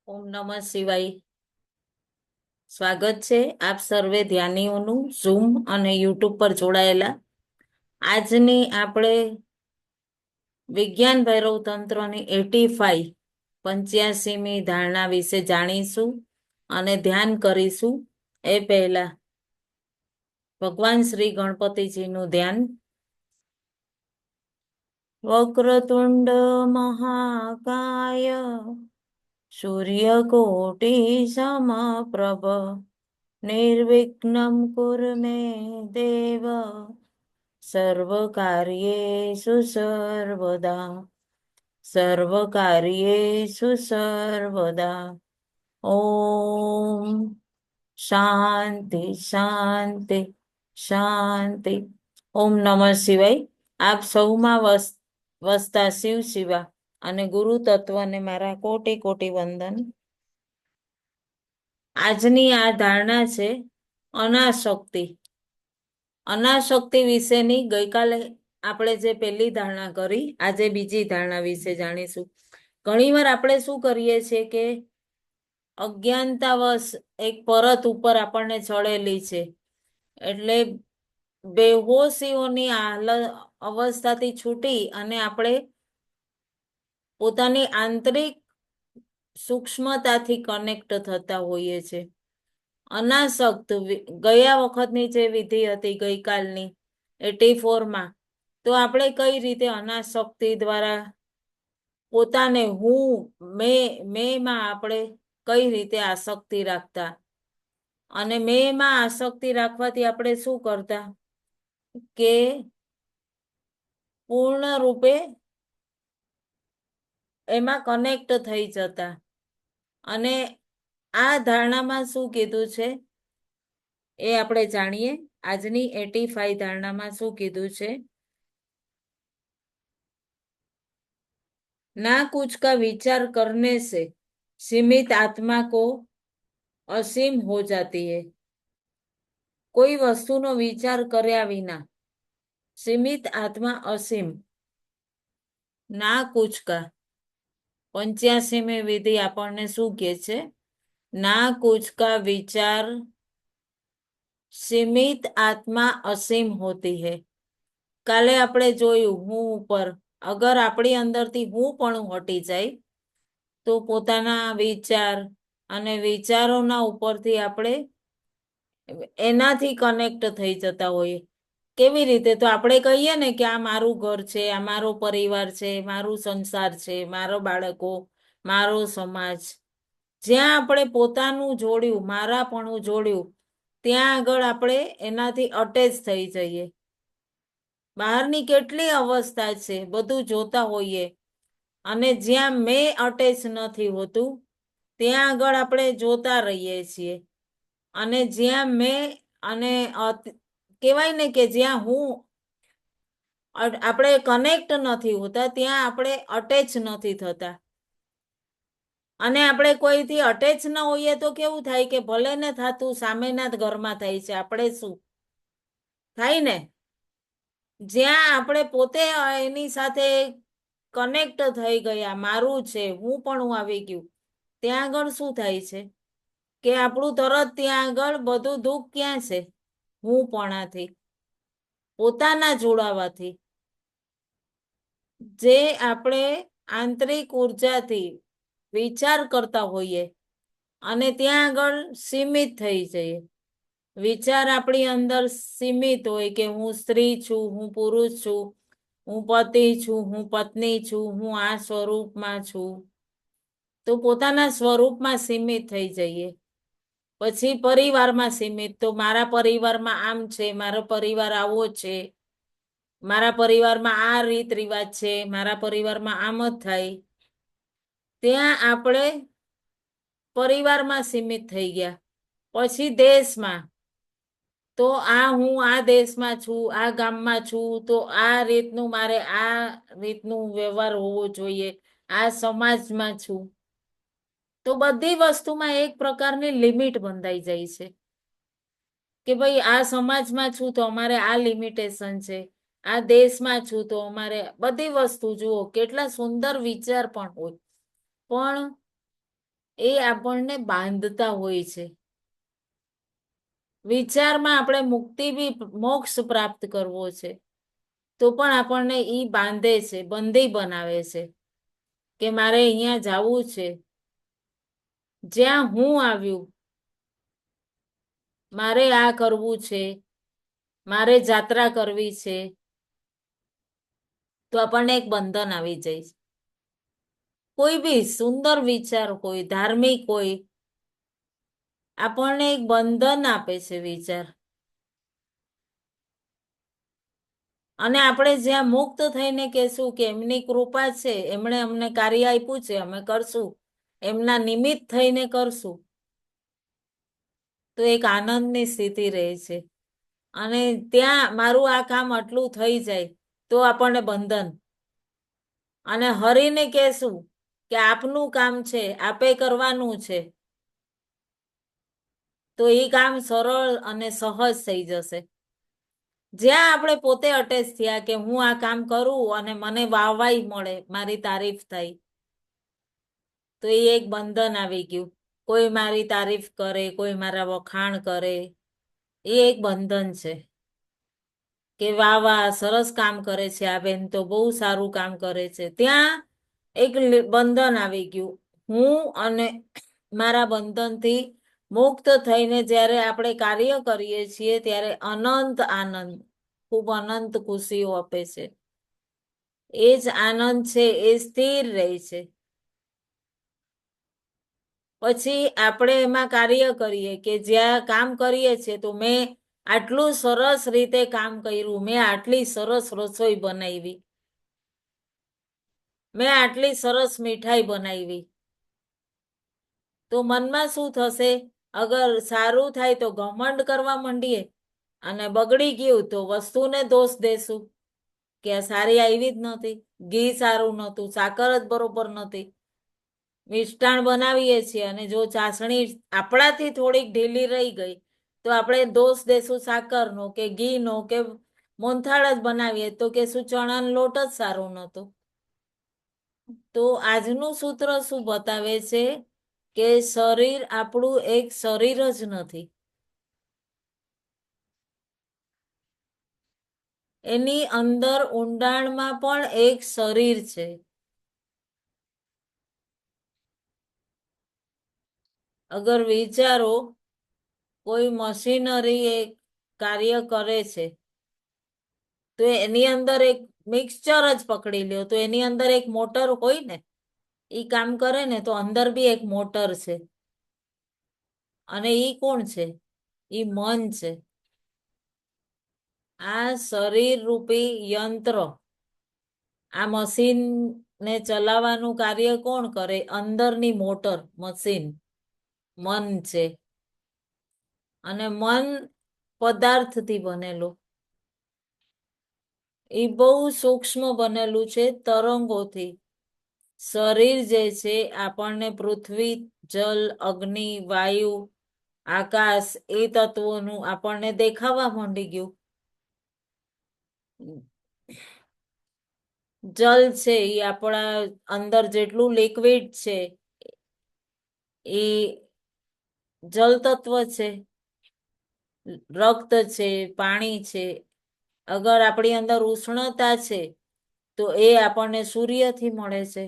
ઓમ નમઃ શિવાય. સ્વાગત છે આપ સર્વે ધ્યાનીઓનું ઝૂમ અને યુટ્યુબ પર જોડાયેલા. આજની આપણે વિજ્ઞાન ભૈરવ તંત્રની 85 ધારણા વિશે જાણીશું અને ધ્યાન કરીશું. એ પહેલા ભગવાન શ્રી ગણપતિજીનું ધ્યાન. વક્રતુંડ મહાકાય સૂર્યકોટી સમપ્રભ નિર્વિઘ્નમ કુરુ મે દેવ સર્વકાર્યેષુ સર્વદા સર્વકાર્યેષુ સર્વદા. ઓમ શાંતિ શાંતિ શાંતિ. ઓમ નમઃ શિવાય. આપ સૌમાં વસતા શિવ શિવા અને ગુરુ તત્વને મારા કોટી કોટી વંદન. આજની આ ધારણા છે અનાશક્તિ. અનાશક્તિ વિશેની ગઈકાલે આપણે જે પહેલી ધારણા કરી, આજે બીજી ધારણા વિશે જાણીશું. ઘણીવાર આપણે શું કરીએ છીએ કે અજ્ઞાનતાવશ એક પરત ઉપર આપણને ચડેલી છે, એટલે બેહોશીઓની અવસ્થાથી છૂટી અને આપણે પોતાની આંતરિક સૂક્ષ્મતાથી કનેક્ટ થતા હોઈએ છીએ. અનાસક્ત ગયા વખતની જે વિધિ હતી ગઈકાલની 84માં, તો આપણે કઈ રીતે અનાસક્તિ દ્વારા પોતાને હું મેમાં આપણે કઈ રીતે આસક્તિ રાખતા, અને મેમાં આસક્તિ રાખવાથી આપણે શું કરતા કે પૂર્ણ રૂપે એમાં કનેક્ટ થઈ જતા. અને આ ધારણામાં શું કીધું છે એ આપણે જાણીએ. આજની 85 ધારણામાં શું કીધું છે? ना कुछ का विचार करने से सीमित आत्मा को असीम हो जाती है. કોઈ વસ્તુનો વિચાર કર્યા વિના સીમિત આત્મા અસીમ. ના કુછ કા 85મી વિધિ આપણને શું કહે છે? ના કુછ કા વિચાર સીમિત આત્મા અસીમ હોતી હૈ. કાલે આપણે જોયું હું ઉપર, અગર આપણી અંદરથી હું પણ હટી જાય તો પોતાના વિચાર અને વિચારોના ઉપરથી આપણે એનાથી કનેક્ટ થઈ જતા હોઈએ. કેવી રીતે? તો આપણે કહીએ ને કે આ મારું ઘર છે, આ મારો પરિવાર છે, મારું સંસાર છે, મારો બાળકો, મારો સમાજ. જ્યાં આપણે પોતાનું જોડ્યું, મારાપણું જોડ્યું, ત્યાં આગળ આપણે એનાથી અટેચ થઈ જઈએ. બહારની કેટલી અવસ્થા છે બધું જોતા હોઈએ, અને જ્યાં મેં અટેચ નથી હોતું ત્યાં આગળ આપણે જોતા રહીએ છીએ. અને જ્યાં મેં અને કહેવાય ને કે જ્યાં હું આપણે કનેક્ટ નથી હોતા ત્યાં આપણે અટેચ નથી થતા. અને આપણે કોઈથી અટેચ ન હોઈએ તો કેવું થાય કે ભલે ને થતું સામેના જ ઘરમાં થાય છે, આપણે શું થાય ને. જ્યાં આપણે પોતે એની સાથે કનેક્ટ થઈ ગયા, મારું છે, હું પણ આવી ગયું, ત્યાં આગળ શું થાય છે કે આપણું તરત ત્યાં આગળ બધું દુઃખ ક્યાં છે? હું પણાથી, પોતાના જોડાવાથી. જે આપણે આંતરિક ઉર્જાથી વિચાર કરતા હોઈએ અને ત્યાં આગળ સીમિત થઈ જઈએ. વિચાર આપણી અંદર સીમિત હોય કે હું સ્ત્રી છું, હું પુરુષ છું, હું પતિ છું, હું પત્ની છું, હું આ સ્વરૂપમાં છું. તો પોતાના સ્વરૂપમાં સીમિત થઈ જઈએ. પછી પરિવારમાં સીમિત, તો મારા પરિવારમાં આમ છે, મારો પરિવાર આવો છે, મારા પરિવારમાં આ રીત રિવાજ છે, મારા પરિવારમાં આમ જ થાય. ત્યાં આપણે પરિવારમાં સીમિત થઈ ગયા. પછી દેશમાં, તો હું આ દેશમાં છું, આ ગામમાં છું, તો આ રીતનું મારે આ રીતનું વ્યવહાર હોવો જોઈએ, આ સમાજમાં છું. તો બધી વસ્તુમાં એક પ્રકારની લિમિટ બંધાઈ જાય છે કે ભાઈ આ સમાજમાં છું તો અમારે આ લિમિટેશન છે, આ દેશમાં છું તો અમારે બધી વસ્તુ. જુઓ કેટલા સુંદર વિચાર પણ હોય, પણ એ આપણને બાંધતા હોય છે. વિચારમાં આપણે મુક્તિ બી મોક્ષ પ્રાપ્ત કરવો છે તો પણ આપણને ઈ બાંધે છે, બંધી બનાવે છે કે મારે અહીંયા જવું છે. જ્યાં હું આવ્યું મારે આ કરવું છે, મારે જાત્રા કરવી છે, તો આપણને એક બંધન આવી જાય છે. કોઈ બી સુંદર વિચાર હોય, ધાર્મિક હોય, આપણને એક બંધન આપે છે વિચાર. અને આપણે જ્યાં મુક્ત થઈને કહેશું કે એમની કૃપા છે, એમણે અમને કાર્ય આપ્યું છે, અમે કરશું, એમના નિમિત્ત થઈને કરશું, તો એક આનંદની સ્થિતિ રહે છે. અને ત્યાં મારું આ કામ આટલું થઈ જાય તો આપણને બંધન. અને હરીને કહેશું કે આપનું કામ છે, આપે કરવાનું છે, તો એ કામ સરળ અને સહજ થઈ જશે. જ્યાં આપણે પોતે અટેચ થયા કે હું આ કામ કરું અને મને વાહવાઈ મળે, મારી તારીફ થાય, તો એ એક બંધન આવી ગયું. કોઈ મારી તારીફ કરે, કોઈ મારા વખાણ કરે, એ એક બંધન છે કે વાહ વાહ સરસ કામ કરે છે આ બેન, તો બહુ સારું કામ કરે છે. ત્યાં એક બંધન આવી ગયું. હું અને મારા બંધનથી મુક્ત થઈને જ્યારે આપણે કાર્ય કરીએ છીએ ત્યારે અનંત આનંદ, ખૂબ અનંત ખુશીઓ આપે છે. એ જ આનંદ છે એ સ્થિર રહે છે. પછી આપણે એમાં કાર્ય કરીએ કે જ્યાં કામ કરીએ છીએ તો મેં આટલું સરસ રીતે કામ કર્યું, મેં આટલી સરસ રસોઈ બનાવી, મેં આટલી સરસ મીઠાઈ બનાવી, તો મનમાં શું થશે? અગર સારું થાય તો ઘમંડ કરવા માંડીએ, અને બગડી ગયું તો વસ્તુને દોષ દેશું કે સારી આવી જ નહોતી, ઘી સારું નહોતું, સાકર જ બરોબર નહોતી. મિષ્ટાણ બનાવીએ છીએ અને જો ચાસણી આપણાથી થોડીક ઢીલી રહી ગઈ તો આપણે દોષ દેશું સાકરનો કે ઘીનો, કે મોનથાળ જ બનાવીએ તો કે શું ચણાનો લોટ જ સારો નહોતો. તો આજનું સૂત્ર શું બતાવે છે કે શરીર આપણું એક શરીર જ નથી. એની અંદર ઊંડાણમાં પણ એક શરીર છે. અગર વિચારો કોઈ મશીનરી એક કાર્ય કરે છે તો એની અંદર એક મિક્સચર જ પકડી લ્યો તો એની અંદર એક મોટર હોય ને, ઈ કામ કરે ને તો અંદર બી એક મોટર છે. અને ઈ કોણ છે? ઈ મન છે. આ શરીર રૂપી યંત્ર, આ મશીન ને ચલાવવાનું કાર્ય કોણ કરે? અંદરની મોટર મશીન મન છે. અને મન પદાર્થથી બનેલું, એ બહુ સૂક્ષ્મ બનેલું છે તરંગોથી. શરીર જે છે આપણને પૃથ્વી, જલ, અગ્નિ, વાયુ, આકાશ, એ તત્વોનું આપણને દેખાવા માંડી ગયું. જલ છે એ આપણા અંદર જેટલું લિક્વિડ છે એ જલ તત્વ છે. રક્ત છે, પાણી છે. અગર આપણી અંદર ઉષ્ણતા છે તો એ આપણને સૂર્યથી મળે છે.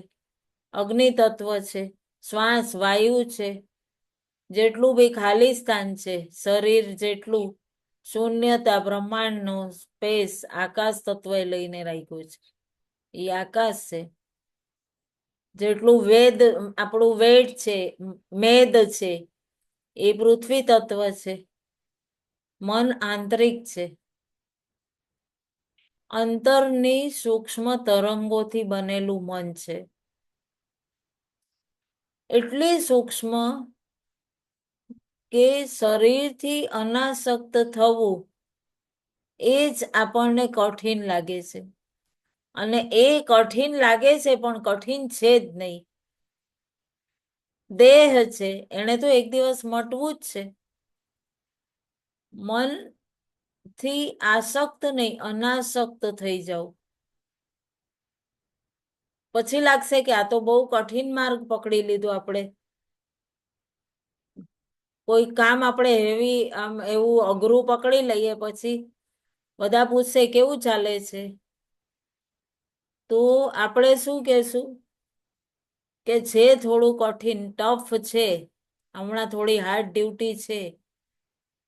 અગ્નિ તત્વ છે, શ્વાસ વાયુ છે. જેટલું બી ખાલી સ્થાન છે શરીર જેટલું, શૂન્યતા, બ્રહ્માંડનો સ્પેસ, આકાશ તત્વએ લઈને રાખ્યું છે. એ આકાશ છે. જેટલું વેદ આપણું વેદ છે, મેદ છે, એ પૃથ્વી તત્વ છે. મન આંતરિક છે. અંતરની સૂક્ષ્મ તરંગોથી બનેલું મન છે. એટલી સૂક્ષ્મ કે શરીરથી અનાસક્ત થવું એ જ આપણને કઠિન લાગે છે. અને એ કઠિન લાગે છે પણ કઠિન છે જ નહીં. દેહ છે, એને તો એક દિવસ મટવું જ છે. મન થી આસક્ત નહીં, અનાસક્ત થઈ જાવ. પછી લાગશે કે આ તો બહુ કઠિન માર્ગ પકડી લીધો આપણે. કોઈ કામ આપણે હેવી આમ એવું અઘરું પકડી લઈએ, પછી બધા પૂછશે કેવું ચાલે છે, તો આપણે શું કહેશું કે જે થોડું કઠિન ટફ છે, હમણાં થોડી હાર્ડ ડ્યુટી છે,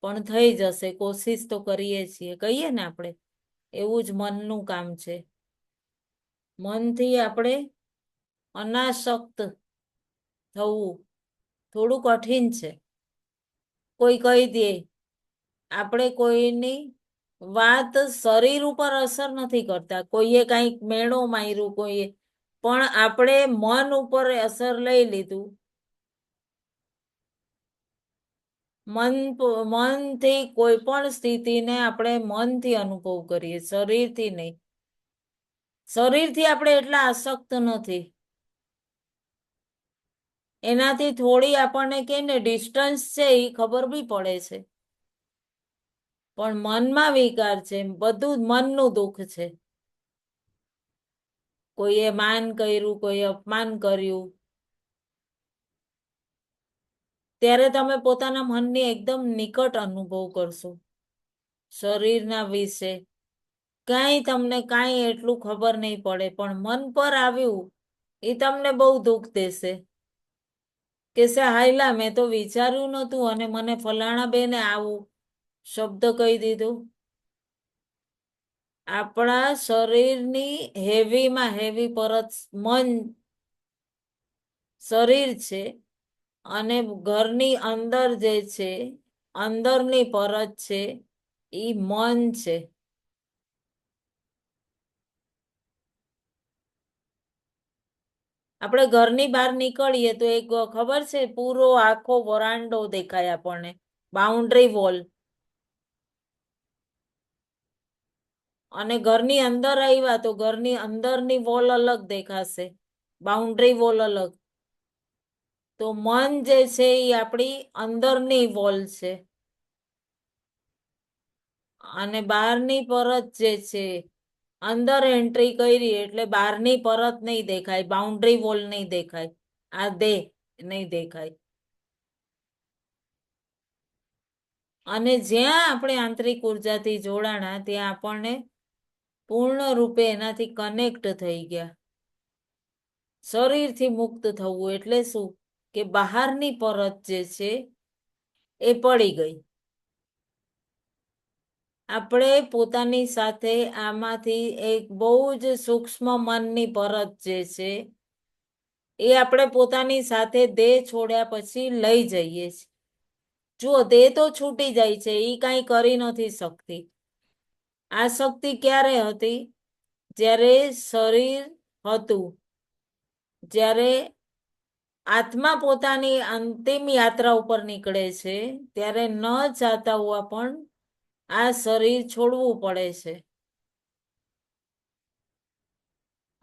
પણ થઈ જશે, કોશિશ તો કરીએ છીએ, કહીએ ને આપણે. એવું જ મનનું કામ છે. મનથી આપણે અનાસક્ત થવું થોડું કઠિન છે. કોઈ કહી દે, આપણે કોઈની વાત શરીર ઉપર અસર નથી કરતા, કોઈએ કંઈક મેણો માર્યું, કોઈએ, પણ આપણે મન ઉપર અસર લઈ લીધું. મનથી કોઈ પણ સ્થિતિને આપણે મનથી અનુભવ કરીએ, શરીરથી નહીં. શરીરથી આપણે એટલા આસક્ત નથી. એનાથી થોડી આપણને કે ને ડિસ્ટન્સ છે એ ખબર બી પડે છે. પણ મનમાં વિકાર છે, બધું મનનું દુઃખ છે. કોઈએ માન કર્યું, કોઈએ અપમાન કર્યું, ત્યારે તમે પોતાના મનની એકદમ નિકટ અનુભવ કરશો. શરીરના વિશે તમને કાંઈ એટલું ખબર નહીં પડે, પણ મન પર આવ્યું એ તમને બહુ દુઃખ દેશે. કે હાયલા, મેં તો વિચાર્યું નહોતું અને મને ફલાણા બેને આવું શબ્દ કહી દીધું. આપણા શરીરની હેવીમાં હેવી પરત મન, શરીર છે, અને ઘરની અંદર જે છે, અંદરની પરત છે, એ મન છે. આપણે ઘરની બહાર નીકળીએ તો એક ખબર છે, પૂરો આખો વરાંડો દેખાય આપણને, બાઉન્ડ્રી વોલ. અને ઘરની અંદર આવ્યા તો ઘરની અંદરની વોલ અલગ દેખાશે, બાઉન્ડ્રી વોલ અલગ. તો મન જે છે એ આપણી અંદરની વોલ છે, અને બહારની પરત જે છે, અંદર એન્ટ્રી કરી એટલે બહારની પરત નહીં દેખાય, બાઉન્ડ્રી વોલ નહીં દેખાય, આ દેહ નહીં દેખાય. અને જ્યાં આપણે આંતરિક ઉર્જાથી જોડાણા, ત્યાં આપણને પૂર્ણ રૂપે એનાથી કનેક્ટ થઈ ગયા. શરીરથી મુક્ત થવું એટલે શું? કે બહારની પરત જે છે એ પડી ગઈ. આપણે પોતાની સાથે આમાંથી એક બહુ જ સૂક્ષ્મ મનની પરત જે છે, એ આપણે પોતાની સાથે દેહ છોડ્યા પછી લઈ જઈએ છીએ. જુઓ, દેહ તો છૂટી જાય છે, એ કાંઈ કરી નથી શકતી. આ શક્તિ ક્યારે હતી? જ્યારે શરીર હતું, જ્યારે આત્મા પોતાની અંતિમ યાત્રા ઉપર નીકળે છે, ત્યારે ન ચાહતા હોવા પણ આ શરીર છોડવું પડે છે.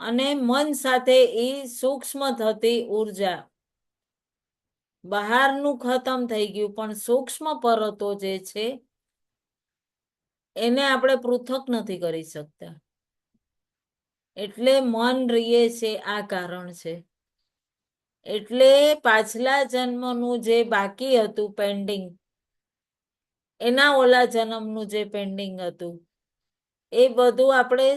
અને મન સાથે એ સૂક્ષ્મ થતી ઉર્જા, બહારનું ખતમ થઈ ગયું, પણ સૂક્ષ્મ પરતો જે છે એને આપણે પૃથક નથી કરી શકતા. એટલે મન રીએ છે, આ કારણ છે. એટલે પાછલા જન્મનું જે બાકી હતું પેન્ડિંગ, એના ઓલા જન્મનું જે પેન્ડિંગ હતું, એ બધું આપણે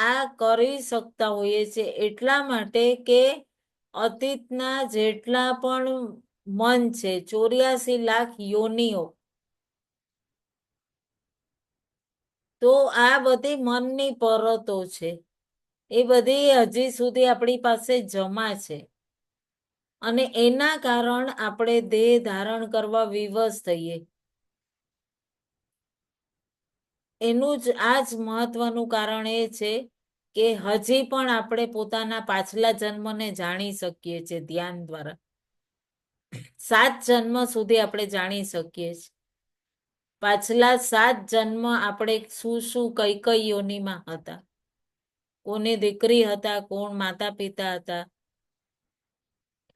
આ કરી શકતા હોઈએ છીએ, એટલા માટે કે અતીતના જેટલા પણ મન છે, 84 લાખ યોનિઓ, તો આ બધી મનની પરતો છે, એ બધી હજી સુધી આપણી પાસે જમા છે. અને એના કારણ આપણે દેહ ધારણ કરવા વિવશ થઈએ. એનું જ આ જ મહત્વનું કારણ એ છે કે હજી પણ આપણે પોતાના પાછલા જન્મને જાણી શકીએ છીએ ધ્યાન દ્વારા. 7 જન્મ સુધી આપણે જાણી શકીએ છીએ. પાછલા 7 જન્મ આપણે શું શું કઈ કઈ યોનિમાં હતા, કોની દીકરી હતા, કોણ માતા પિતા હતા,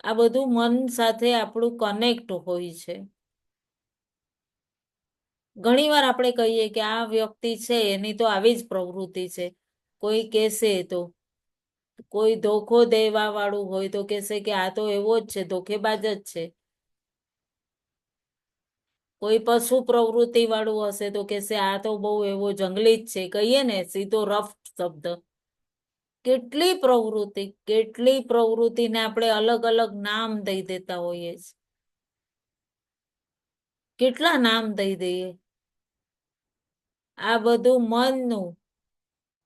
આ બધું મન સાથે આપણું કનેક્ટ હોય છે. ઘણીવાર આપણે કહીએ કે આ વ્યક્તિ છે એની તો આવી જ પ્રવૃત્તિ છે, કોઈ કહેશે તો, કોઈ ધોખો દેવા વાળું હોય તો કહેશે કે આ તો એવો જ છે, ધોખેબાજ જ છે. કોઈ પશુ પ્રવૃત્તિ વાળું હશે તો કહેશે આ તો બહુ એવો જંગલી જ છે, કહીએ ને સીધો રફ શબ્દ. કેટલી પ્રવૃત્તિને આપણે અલગ અલગ નામ દઈ દેતા હોઈએ છીએ. કેટલા નામ દઈ દઈએ. આ બધું મનનું.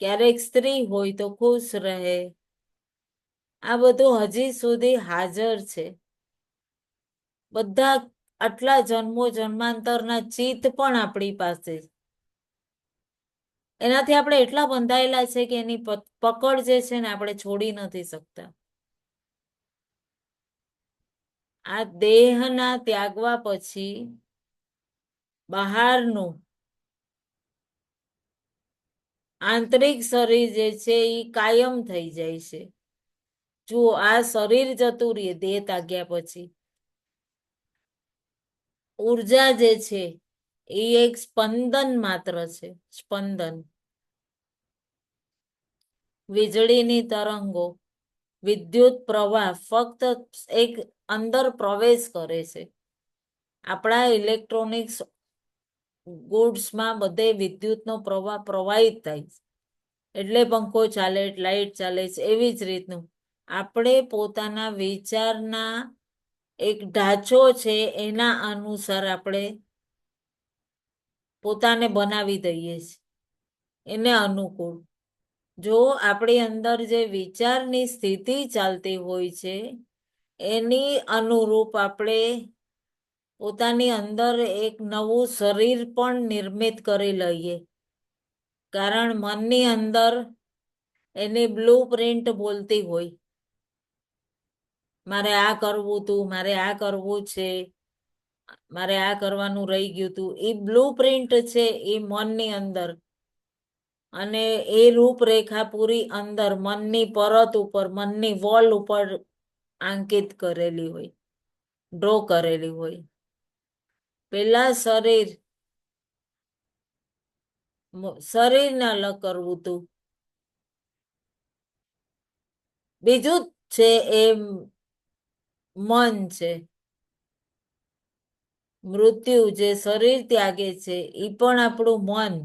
ક્યારેક સ્ત્રી હોય તો ખુશ રહે. આ બધું હજી સુધી હાજર છે. બધા આટલા જન્મો જન્માંતરના ચિત્ત પણ આપણી પાસે. એનાથી આપણે એટલા બંધાયેલા છે કે એની પકડ જે છે ને આપણે છોડી નથી શકતા. આ દેહના ત્યાગવા પછી બહારનું આંતરિક શરીર જે છે એ કાયમ થઈ જાય છે. જુઓ, આ શરીર જતું રહે દેહ ત્યાગ્યા પછી. ઉર્જા જે છે એ એક સ્પંદન માત્ર છે. સ્પંદન. વીજળીની તરંગો, વિદ્યુત પ્રવાહ ફક્ત એક અંદર પ્રવેશ કરે છે. આપણા ઇલેક્ટ્રોનિક્સ ગુડ્સમાં બધે વિદ્યુતનો પ્રવાહ પ્રવાહિત થાય છે. એટલે પંખો ચાલે, લાઈટ ચાલે છે. એવી જ રીતનું આપણે પોતાના વિચારના એક ઢાંચો છે એના અનુસાર આપણે પોતાને બનાવી દઈએ છીએ, એને અનુકૂળ. જો આપણી અંદર જે વિચારની સ્થિતિ ચાલતી હોય છે એની અનુરૂપ આપણે પોતાની અંદર એક નવું શરીર પણ નિર્મિત કરી લઈએ. કારણ મનની અંદર એની બ્લુ પ્રિન્ટ બોલતી હોય, મારે આ કરવું તું, મારે આ કરવું છે, મારે આ કરવાનું રહી ગયું તું. એ બ્લુ પ્રિન્ટ છે એ મનની અંદર. અને એ રૂપરેખા પૂરી અંદર મનની પરત ઉપર, મનની વોલ ઉપર આંકિત કરેલી હોય, ડ્રો કરેલી હોય. પેલા શરીરને અલગ કરવું તું. બીજું છે એ મન છે. મૃત્યુ જે શરીર ત્યાગે છે એ પણ આપણું મન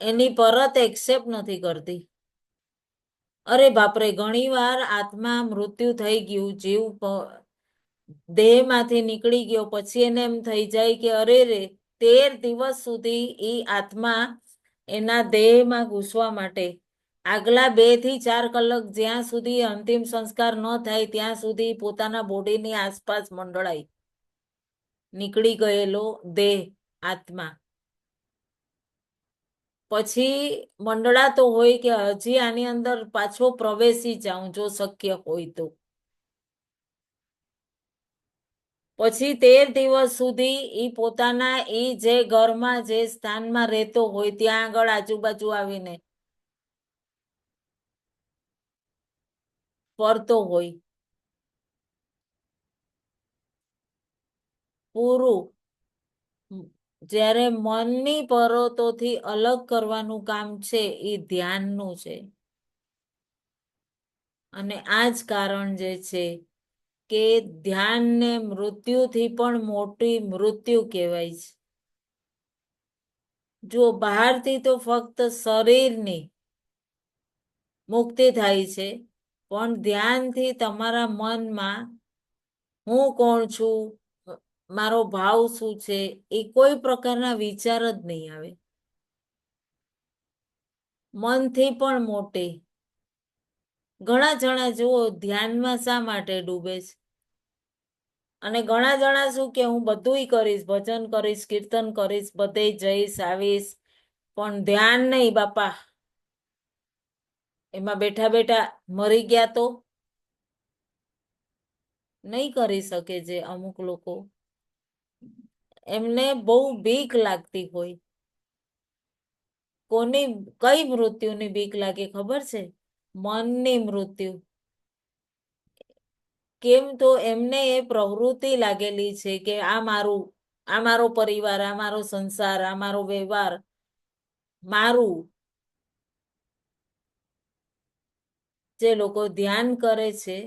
એની પરત એક્સેપ્ટ નથી કરતી. અરે બાપરે, ઘણી વાર આત્મા મૃત્યુ થઈ ગયું, જીવ દેહમાંથી નીકળી ગયો, પછી એને એમ થઈ જાય કે અરે રે, 13 દિવસ સુધી એ આત્મા એના દેહમાં ઘૂસવા માટે આગલા 2 થી 4 કલાક જ્યાં સુધી અંતિમ સંસ્કાર ન થાય ત્યાં સુધી પોતાના બોડીની આસપાસ મંડળાય. નીકળી ગયેલો દેહ આત્મા પછી મંડળાતો હોય કે હજી આની અંદર પાછો પ્રવેશી જાઉં જો શક્ય હોય તો. પછી 13 દિવસ સુધી ઈ પોતાના ઈ જે ઘરમાં જે સ્થાનમાં રહેતો હોય ત્યાં આગળ આજુબાજુ આવીને ફરતો હોય. પૂરું. જ્યારે મનની પરોતોથી અલગ કરવાનું કામ છે એ ધ્યાનનું છે. અને આ જ કારણ જે છે કે ધ્યાનને મૃત્યુથી પણ મોટી મૃત્યુ કહેવાય છે. જો બહારથી તો ફક્ત શરીરની મુક્તિ થાય છે, પણ ધ્યાનથી તમારા મનમાં હું કોણ છું, મારો ભાવ શું છે, એ કોઈ પ્રકારના વિચાર જ નહીં આવે. મનથી પણ મોટે. ઘણા જણા જુઓ ધ્યાનમાં શા માટે ડૂબે છે? અને ઘણા જણા શું કે હું બધુંય કરીશ, ભજન કરીશ, કીર્તન કરીશ, બધે જઈશ આવીશ, પણ ધ્યાન નહીં બાપા. એમાં બેઠા બેઠા મરી ગયા તો નહીં કરી શકે. જે અમુક લોકો એમને બહુ બીક લાગતી હોય. કોની કઈ મૃત્યુની બીક લાગે ખબર છે? મનની મૃત્યુ. કેમ તો એમને એ પ્રવૃત્તિ લાગેલી છે કે આ મારો પરિવાર, આ મારો સંસાર, આ મારો વ્યવહાર મારું. જે લોકો ધ્યાન કરે છે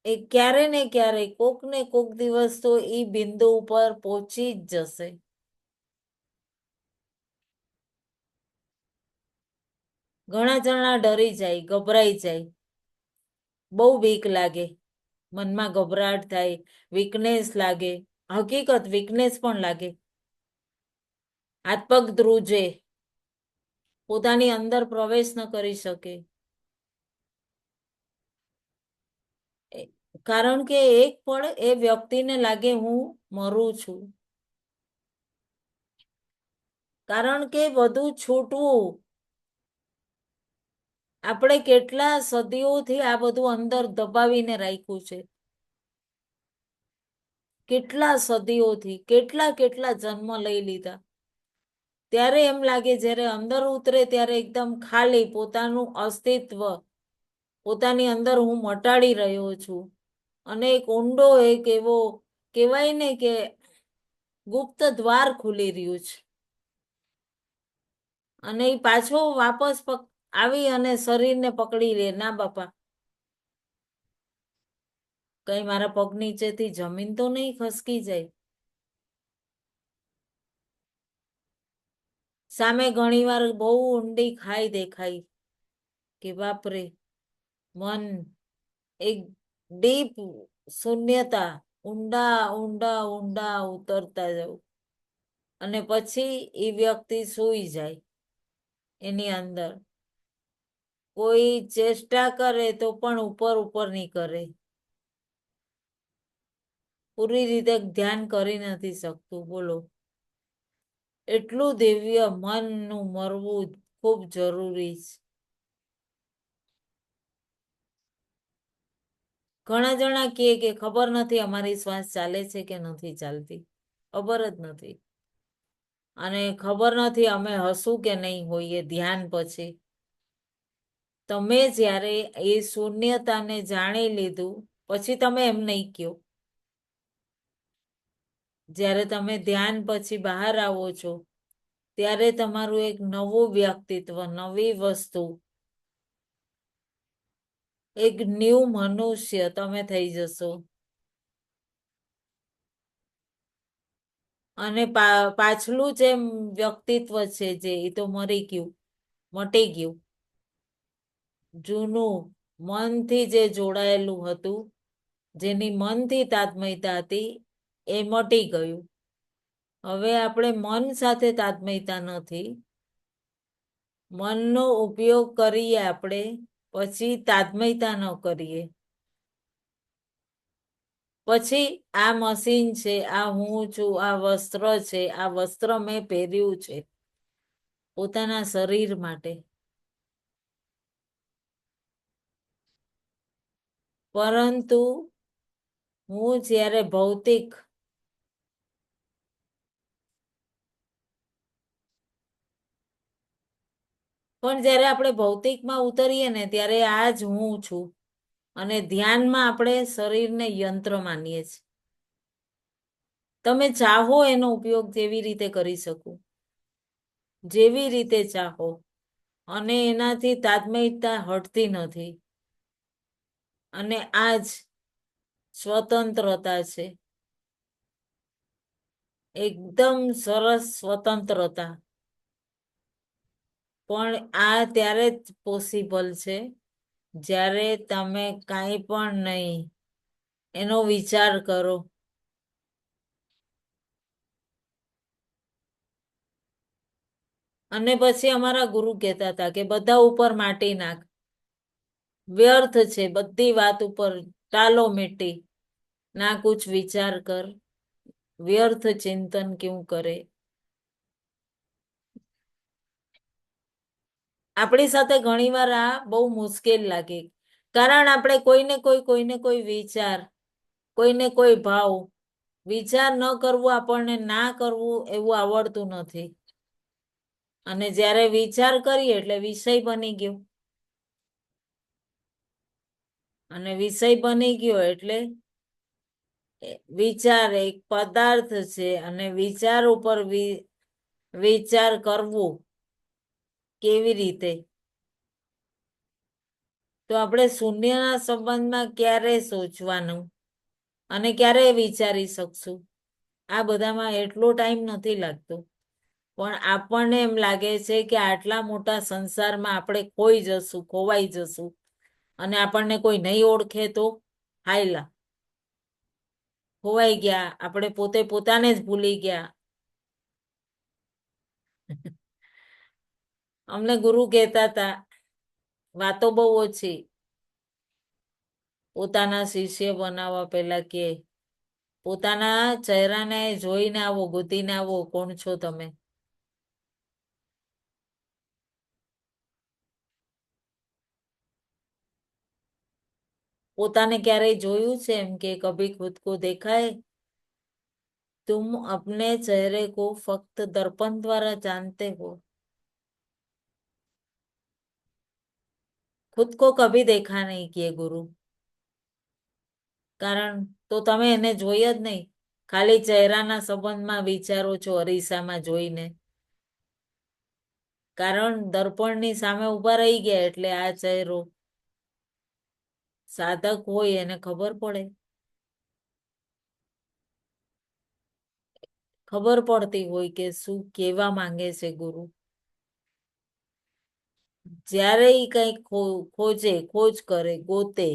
એ ક્યારે ને ક્યારે કોક ને કોક દિવસ તો એ બિંદુ ઉપર પહોંચી જ જશે. ઘણા જણા ડરી જાય, ગભરાઈ જાય, બહુ બીક લાગે, મનમાં ગભરાટ થાય, વીકનેસ લાગે, હકીકત વીકનેસ પણ લાગે, હાથ પગ ધ્રુજે, પોતાની અંદર પ્રવેશ ન કરી શકે. કારણ કે એક પળ એ વ્યક્તિને લાગે હું મરું છું. કારણ કે બધું છૂટવું, આપણે કેટલા સદીઓથી આ બધું અંદર દબાવીને રાખ્યું છે. કેટલા સદીઓથી, કેટલા કેટલા જન્મ લઈ લીધા. ત્યારે એમ લાગે જ્યારે અંદર ઉતરે ત્યારે એકદમ ખાલી, પોતાનું અસ્તિત્વ, પોતાની અંદર હું મટાડી રહ્યો છું. અને એક ઊંડો એક એવો કહેવાય ને કે ગુપ્ત દ્વાર ખુલી રહ્યું છે. અને એ પાછો વાપસ આવી અને શરીરને પકડી લે. ના બાપા, કઈ મારા પગ નીચેથી જમીન તો નહીં ખસકી જાય. સામે ઘણીવાર બહુ ઊંડી ખાઈ દેખાય કે બાપરે, મન એક ડીપ શૂન્યતા, ઊંડા ઊંડા ઊંડા ઉતરતા જવું. અને પછી એ વ્યક્તિ સૂઈ જાય એની અંદર. કોઈ ચેષ્ટા કરે તો પણ ઉપર ઉપર નહીં કરે, પૂરી રીતે ધ્યાન કરી નથી શકતું. બોલો, એટલું દિવ્ય મનનું મરવું ખૂબ જરૂરી છે. ઘણા જણા કહે કે ખબર નથી અમારી શ્વાસ ચાલે છે કે નથી ચાલતી, ખબર જ નથી. અને ખબર નથી અમે હસું કે નહીં હોઈએ ધ્યાન પછી. તમે જ્યારે એ શૂન્યતાને જાણી લીધું પછી તમે એમ નહીં કહો. જ્યારે તમે ધ્યાન પછી બહાર આવો છો ત્યારે તમારું એક નવું વ્યક્તિત્વ, નવી વસ્તુ, એક ન્યૂ મનુષ્ય તમે થઈ જશો. અને પાછલું જે વ્યક્તિત્વ છે જે એ તો મરી ગયું, મટી ગયું. જૂનું મનથી જે જોડાયેલું હતું, જેની મનથી તાત્મયતા હતી, એ મટી ગયું. હવે આપણે મન સાથે તાત્મયતા નથી. મનનો ઉપયોગ કરીએ આપણે, પછી તાત્મયતા ન કરીએ. પછી આ મશીન છે, આ હું છું, આ વસ્ત્ર છે, આ વસ્ત્ર મેં પહેર્યું છે પોતાના શરીર માટે. પરંતુ હું જ્યારે ભૌતિક પણ જ્યારે આપણે ભૌતિકમાં ઉતરીએ ને ત્યારે આ જ હું છું. અને ધ્યાનમાં આપણે શરીરને યંત્ર માનીએ છીએ. તમે ચાહો એનો ઉપયોગ જેવી રીતે કરી શકો, જેવી રીતે ચાહો. અને એનાથી તાત્મયતા હટતી નથી. અને આ જ સ્વતંત્રતા છે, એકદમ સરસ સ્વતંત્રતા. પણ આ ત્યારે જ પોસિબલ છે જ્યારે તમે કાંઈ પણ નહીં એનો વિચાર કરો. અને પછી અમારા ગુરુ કહેતા હતા કે બધા ઉપર માટી નાખ, વ્યર્થ છે બધી વાત ઉપર ટાલો મીટી, ના કુછ વિચાર કર, વ્યર્થ ચિંતન ક્યું કરે. આપણી સાથે ઘણીવાર આ બહુ મુશ્કેલ લાગે, કારણ આપણે કોઈને કોઈ વિચાર, કોઈને કોઈ ભાવ, વિચાર ન કરવું, આપણને ના કરવું એવું આવડતું નથી. અને જ્યારે વિચાર કરીએ એટલે વિષય બની ગયો. અને વિષય બની ગયો એટલે વિચાર એક પદાર્થ છે. અને વિચાર ઉપર વિચાર કરવો કેવી રીતે, તો આપણે શૂન્યના સંબંધમાં ક્યારે સોચવાનું અને ક્યારે વિચારી શકશું? આ બધામાં એટલો ટાઈમ નથી લાગતો, પણ આપણને એમ લાગે છે કે આટલા મોટા સંસારમાં આપણે ખોઈ જશું, ખોવાઈ જશું, અને આપણને કોઈ નહીં ઓળખે તો હાયલા ખોવાઈ ગયા, આપણે પોતે પોતાને જ ભૂલી ગયા. અમને ગુરુ કહેતા હતા, વાતો બહુ ઓછી, પોતાના શિષ્ય બનાવવા પહેલા કે પોતાના ચહેરાને જોઈને આવો, ગોતીને આવો, કોણ છો તમે? પોતાને ક્યારેય જોયું છે એમ કે કભી ખુદ કો દેખા હૈ? तुम अपने चेहरे को फक्त दर्पण द्वारा जानते हो, खुद को कभी देखा नहीं किए गुरु. કારણ તો તમે એને જોઈ જ નહીં, ખાલી ચહેરાના સંબંધમાં વિચારો છો અરીસામાં જોઈને. કારણ દર્પણની સામે ઉભા રહી ગયા એટલે આ ચહેરો સાધક હોય એને ખબર પડે, ખબર પડતી હોય કે શું કેવા માંગે છે ગુરુ. જ્યારે ઈ કઈ ખોજે, ખોજ કરે, ગોતે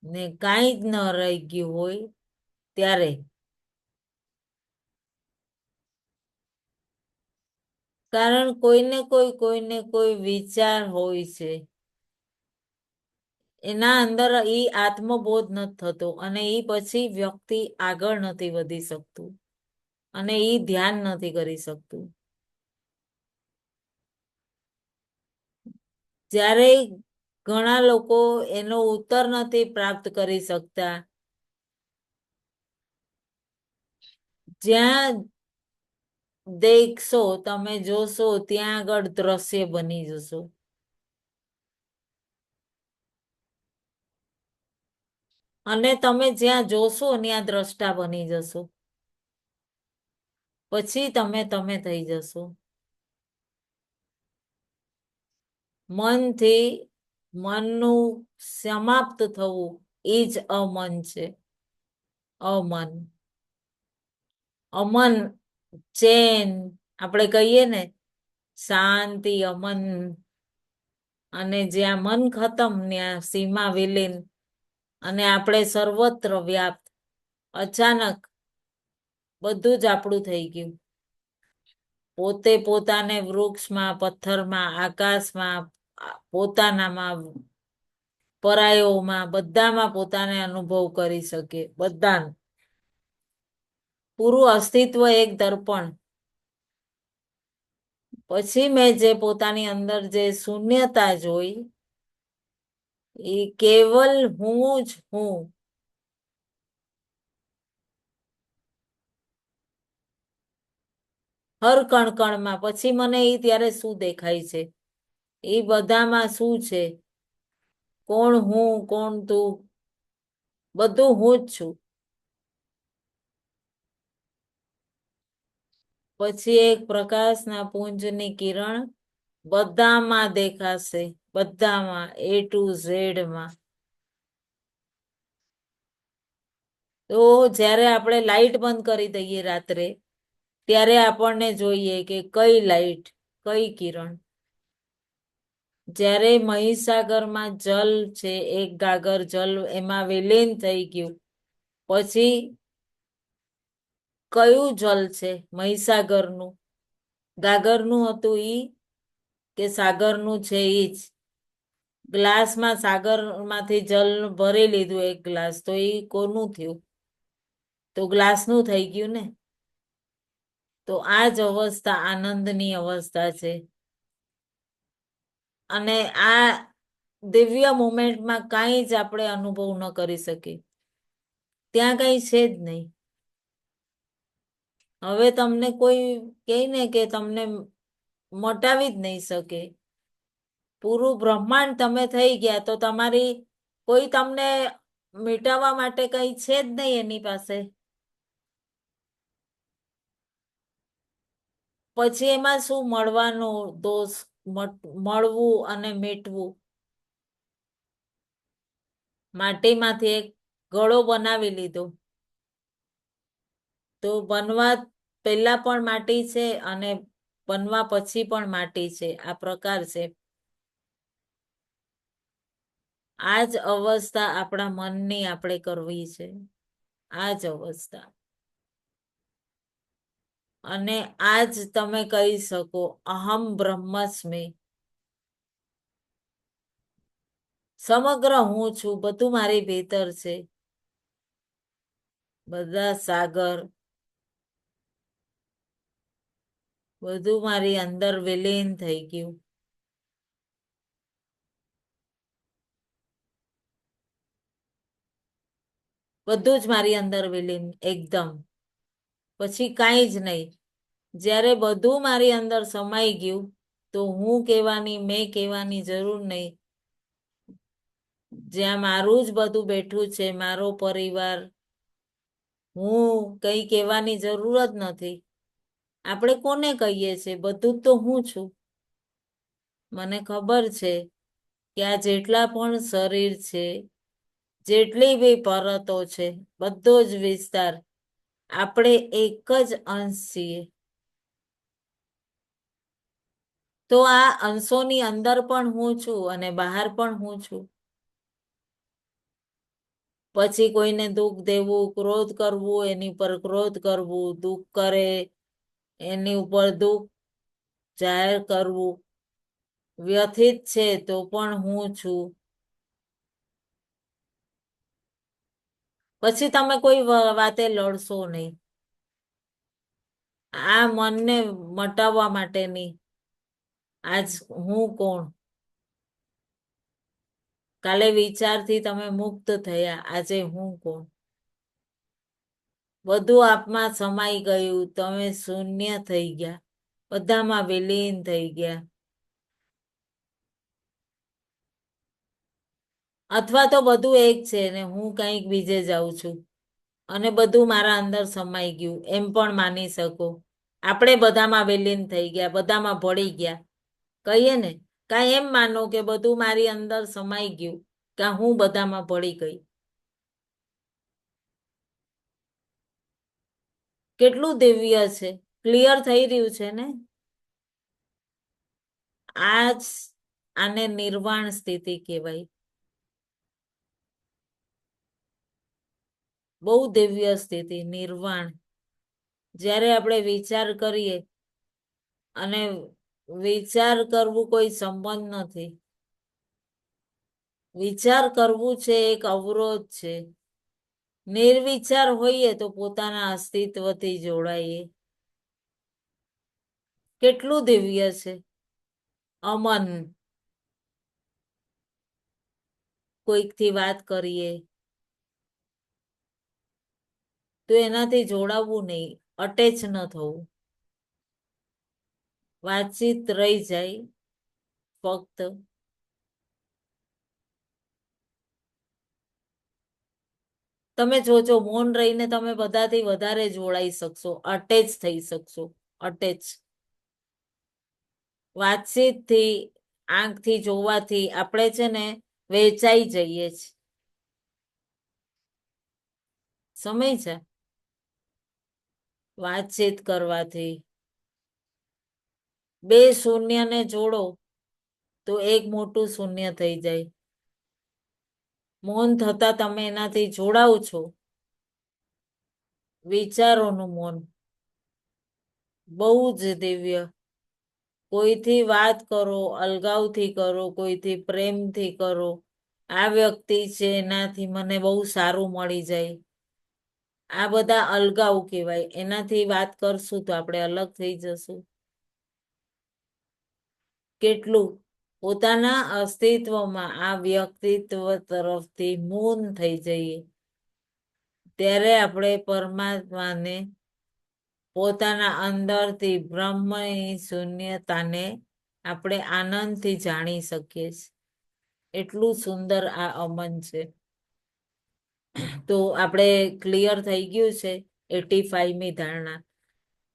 ને કાંઈ જ ન રહી ગયું હોય ત્યારે, કારણ કોઈને કોઈ વિચાર હોય છે, એના અંદર ઈ આત્મબોધ નથી થતો અને ઈ પછી વ્યક્તિ આગળ નથી વધી શકતું અને ઈ ધ્યાન નથી કરી શકતું. જ્યારે ઘણા લોકો એનો ઉત્તર નથી પ્રાપ્ત કરી શકતા, જ્યાં દેખશો તમે જોશો ત્યાં આગળ દ્રશ્ય બની જશો. અને તમે જ્યાં જોશો ત્યાં દ્રષ્ટા બની જશો. પછી તમે થઈ જશો. મનથી મનનું સમાપ્ત થવું એ જ અમન છે. અમન, અમન, ચેન, આપણે કહીએ ને શાંતિ, અમન, અને જ્યાં મન ખતમ ત્યાં સીમા વિલીન, અને આપણે સર્વત્ર વ્યાપ્ત. અચાનક બધું જ આપણું થઈ ગયું. પોતે પોતાને વૃક્ષમાં, પથ્થરમાં, આકાશમાં, પોતાનામાં, પરાયોમાં, બધામાં પોતાને અનુભવ કરી શકે. બધાનું પૂરું અસ્તિત્વ એક દર્પણ. પછી મેં જે પોતાની અંદર જે શૂન્યતા જોઈ એ કેવલ હું જ હું. હર કણકણમાં. પછી મને એ ત્યારે શું દેખાય છે, એ બધામાં શું છે, કોણ હું, કોણ તું, બધું હું જ છું. પછી એક પ્રકાશના પુંજની કિરણ બધામાં દેખાશે, બધામાં, A to Z માં. તો જ્યારે આપણે લાઈટ બંધ કરી દઈએ રાત્રે, ત્યારે આપણને જોઈએ કે કઈ લાઈટ, કઈ કિરણ. જ્યારે મહીસાગરમાં જલ છે, એક ગાગર જલ એમાં વિલીન થઈ ગયું, પછી કયું જલ છે? મહીસાગરનું, ગાગરનું હતું ઈ કે સાગરનું છે ઈ જ? ગ્લાસમાં સાગરમાંથી જલ ભરી લીધું એક ગ્લાસ, તો ઈ કોનું થયું? તો ગ્લાસનું થઈ ગયું ને. તો આ જ અવસ્થા આનંદની અવસ્થા છે. અને આ દિવ્ય મોમેન્ટમાં કાંઈ જ આપણે અનુભવ ન કરી શકીએ. ત્યાં કઈ છે જ નહીં. હવે તમને કોઈ કહે ને કે તમને મટાવી જ નહીં શકે. પૂરું બ્રહ્માંડ તમે થઈ ગયા તો તમારી કોઈ તમને મિટાવવા માટે કઈ છે જ નહીં એની પાસે. પછી એમાં શું મળવાનું? દોષ મળવું અને મીટવું. માટીમાંથી એક ગળો બનાવી લીધો, તો બનવા પહેલા પણ માટી છે અને બનવા પછી પણ માટી છે. આ પ્રકાર છે. આ જ અવસ્થા આપણા મનની આપણે કરવી છે. આ જ અવસ્થા. અને આજ તમે કહી શકો અહમ બ્રહ્મસ્મિ. સમગ્ર હું છું, બધું મારી ભીતર છે. બધા સાગર બધું મારી અંદર વિલીન થઈ ગયું. બધું જ મારી અંદર વિલીન એકદમ. પછી કાંઈ જ નહીં. જ્યારે બધું મારી અંદર સમાઈ ગયું તો હું કહેવાની, મેં કહેવાની જરૂર નહીં. જ્યાં મારું જ બધું બેઠું છે, મારો પરિવાર, હું કઈ કહેવાની જરૂર જ નથી. આપણે કોને કહીએ છીએ? બધું જ તો હું છું. મને ખબર છે કે આ જેટલા પણ શરીર છે, જેટલી બી પરતો છે, બધો જ વિસ્તાર આપણે એક જ અંશ છીએ. તો આ અંશોની અંદર પણ હું છું અને બહાર પણ હું છું. પછી કોઈને દુઃખ દેવું, ક્રોધ કરવું, એની પર ક્રોધ કરવું, દુઃખ કરે એની ઉપર દુઃખ જાહેર કરવું, વ્યથિત છે તો પણ હું છું. પછી તમે કોઈ વાતે લડશો નહીં. આ મનને મટાવવા માટેની આજ હું કોણ. કાલે વિચારથી તમે મુક્ત થયા, આજે હું કોણ. બધું આપમાં સમાઈ ગયું, તમે શૂન્ય થઈ ગયા, બધામાં વિલીન થઈ ગયા. અથવા તો બધું એક છે ને હું કંઈક બીજે જાઉં છું અને બધું મારા અંદર સમાઈ ગયું, એમ પણ માની શકો. આપણે બધામાં વિલીન થઈ ગયા, બધામાં ભળી ગયા કહીએ ને. કાંઈ એમ માનો કે બધું મારી અંદર સમાઈ ગયું, કે હું બધામાં ભળી ગઈ. કેટલું દિવ્ય છે. ક્લિયર થઈ રહ્યું છે ને. આને નિર્વાણ સ્થિતિ કહેવાય. બહુ દિવ્ય સ્થિતિ, નિર્વાણ. જ્યારે આપણે વિચાર કરીએ, અને વિચાર કરવું કોઈ સંબંધ નથી. વિચાર કરવું છે એક અવરોધ છે. નિર્વિચાર હોઈએ તો પોતાના અસ્તિત્વથી જોડાઈએ. કેટલું દિવ્ય છે. અમન. કોઈકથી વાત કરીએ તો એનાથી જોડાવવું નહીં, અટેચ ન થવું. વાતચીત રહી જાય ફક્ત. તમે જોજો મૌન રહીને તમે બધાથી વધારે જોડાઈ શકશો, અટેચ થઈ શકશો. અટેચ વાતચીતથી, આંખથી જોવાથી આપણે છે ને વેચાઈ જઈએ છીએ. સમય છે. વાતચીત કરવાથી બે શૂન્યને જોડો તો એક મોટું શૂન્ય થઈ જાય. મૌન થતા તમે એનાથી જોડાવ છો. વિચારોનું મૌન બહુ જ દિવ્ય. કોઈથી વાત કરો, અલગાવથી કરો, કોઈથી પ્રેમથી કરો. આ વ્યક્તિ છે એનાથી મને બહુ સારું મળી જાય. આ બધા અલગાવ કહેવાય. એનાથી વાત કરશું તો આપણે અલગ થઈ જશું. કેટલું પોતાના અસ્તિત્વમાં આ વ્યક્તિત્વ તરફથી મૌન થઈ જઈએ, ત્યારે આપણે પરમાત્માને પોતાના અંદરથી બ્રહ્મની શૂન્યતાને આપણે આનંદથી જાણી શકીએ છીએ. એટલું સુંદર આ અમન છે. તો આપણે ક્લિયર થઈ ગયું છે 85મી ધારણા.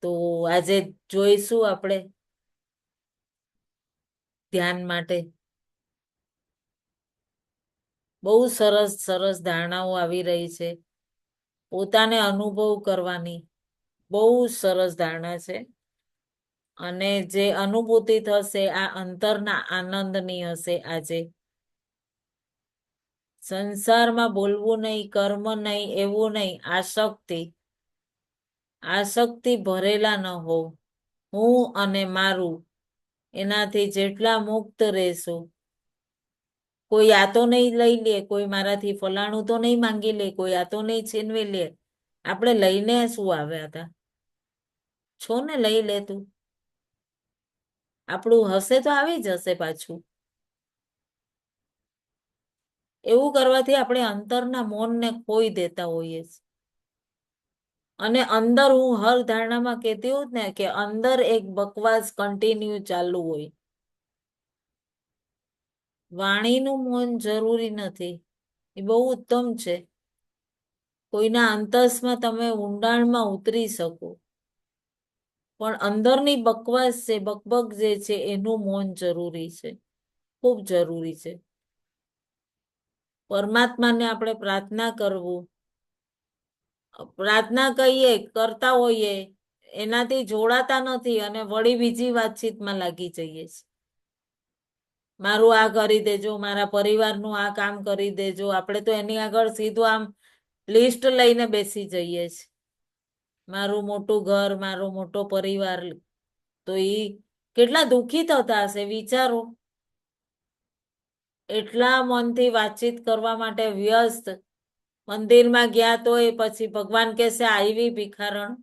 તો આજે જોઈશું આપણે ધ્યાન માટે. બહુ સરસ સરસ ધારણાઓ આવી રહી છે. પોતાને અનુભવ કરવાની બહુ સરસ ધારણા છે. અને જે અનુભૂતિ થશે આ અંતરના આનંદની હશે. આજે સંસારમાં બોલવું નહીં, કર્મ નહીં, એવું નહીં. આસક્તિ ભરેલા ન હો. હું અને મારું, એનાથી જેટલા મુક્ત રહેશું. કોઈ આ તો નહીં લઈ લે, કોઈ મારાથી ફલાણું તો નહીં માંગી લે, કોઈ આ તો નહીં છીનવી લે. આપણે લઈને શું આવ્યા હતા? છો ને લઈ લે તું. આપણું હશે તો આવી જશે પાછું. એવું કરવાથી આપણે અંતરના મૌનને ખોઈ દેતા હોઈએ છીએ. અને અંદર હું હર ધારણામાં કહેતી હોઉં ને કે અંદર એક બકવાસ કન્ટિન્યુ ચાલુ હોય. વાણીનું મૌન જરૂરી નથી, એ બહુ ઉત્તમ છે. કોઈના અંતસમાં તમે ઊંડાણમાં ઉતરી શકો. પણ અંદરની બકવાસ છે, બકબક જે છે, એનું મૌન જરૂરી છે, ખૂબ જરૂરી છે. પરમાત્માને આપણે પ્રાર્થના કરવું, પ્રાર્થના કહીએ, કરતા હોઈએ, એનાથી જોડાતા નથી અને વળી બીજી વાતચીતમાં લાગી જઈએ છીએ. મારું આ કરી દેજો, મારા પરિવારનું આ કામ કરી દેજો. આપણે તો એની આગળ સીધું આમ લિસ્ટ લઈને બેસી જઈએ છીએ. મારું મોટું ઘર, મારો મોટો પરિવાર, તો એ કેટલા દુઃખી થતા હશે વિચારો. એટલા મનથી વાતચીત કરવા માટે વ્યસ્ત. મંદિરમાં ગયા તો એ પછી ભગવાન કહેશે આવી ભિખારણ,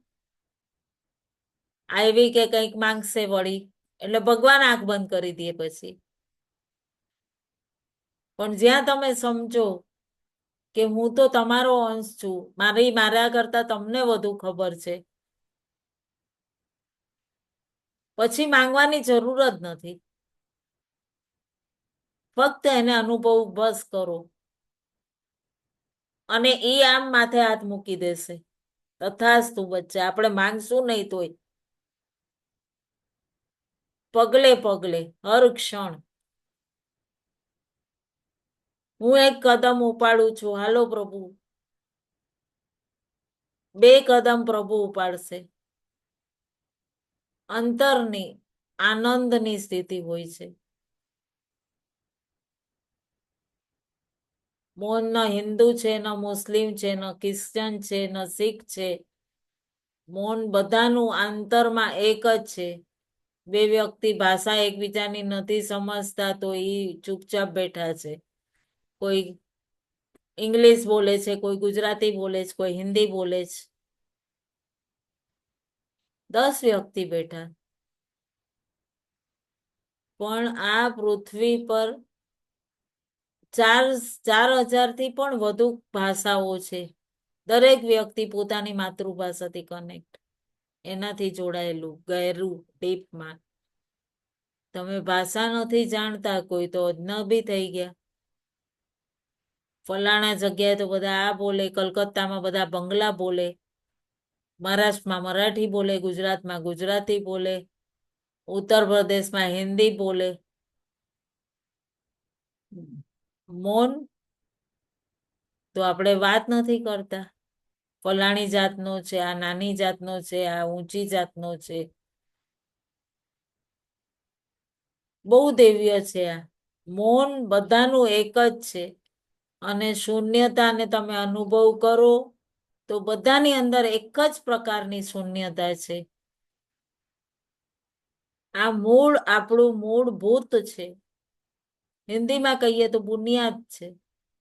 આવી કે કંઈક માંગશે વળી, એટલે ભગવાન આંખ બંધ કરી દે પછી. પણ જ્યાં તમે સમજો કે હું તો તમારો અંશ છું, મારા કરતા તમને વધુ ખબર છે, પછી માંગવાની જરૂર જ નથી. ફક્ત એને અનુભવ બસ કરો. અને એ આમ માથે હાથ મૂકી દેશે. તથાસ્તુ બચ્ચા, આપણે માંગશું નહીં તોય પગલે પગલે, હર ક્ષણ. હું એક કદમ ઉપાડું છું, હાલો પ્રભુ. 2 કદમ પ્રભુ ઉપાડશે. અંતરની આનંદની સ્થિતિ હોય છે. મૌન ન હિન્દુ છે, ન મુસ્લિમ છે, ન ક્રિશ્ચન છે, ન શીખ છે. મૌન બધાનું આંતરમાં એક જ છે. 2 વ્યક્તિ ભાષા એકબીજાની નથી સમજતા તો એ ચૂપચાપ બેઠા છે. કોઈ ઇંગ્લિશ બોલે છે, કોઈ ગુજરાતી બોલે છે, કોઈ હિન્દી બોલે છે. 10 વ્યક્તિ બેઠા. પણ આ પૃથ્વી પર 4,000 થી પણ વધુ ભાષાઓ છે. દરેક વ્યક્તિ પોતાની માતૃભાષાથી કનેક્ટ, એનાથી જોડાયેલું, ગહેરું, ડીપમાં. તમે ભાષા નથી જાણતા, કોઈ તો અજનબી થઈ ગયા. ફલાણા જગ્યાએ તો બધા આ બોલે, કલકત્તામાં બધા બંગલા બોલે, મહારાષ્ટ્રમાં મરાઠી બોલે, ગુજરાતમાં ગુજરાતી બોલે, ઉત્તર પ્રદેશમાં હિન્દી બોલે. મૌન તો આપણે વાત નથી કરતા. ફલાણી જાતનો છે, આ નાની જાતનો છે, આ ઊંચી જાતનો છે. બહુ દિવ્ય છે આ. મૌન બધાનું એક જ છે. અને શૂન્યતાને તમે અનુભવ કરો તો બધાની અંદર એક જ પ્રકારની શૂન્યતા છે. આ મૂળ આપણું મૂળભૂત છે. હિન્દીમાં કહીએ તો બુનિયાદ છે,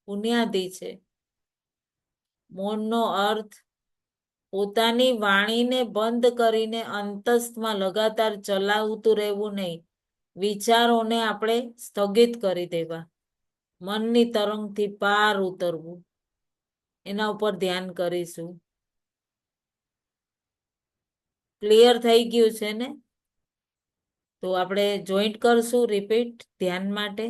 બુનિયાદી છે. મૌનનો અર્થ પોતાની વાણીને બંધ કરીને અંતસ્થમાં લગાતાર ચલાવતું રહેવું નહીં. વિચારોને આપણે સ્થગિત કરી દેવા, મનની તરંગથી પાર ઉતરવું. એના ઉપર ધ્યાન કરીશું. ક્લિયર થઈ ગયું છે ને? તો આપણે જોઈન્ટ કરશું રિપીટ ધ્યાન માટે.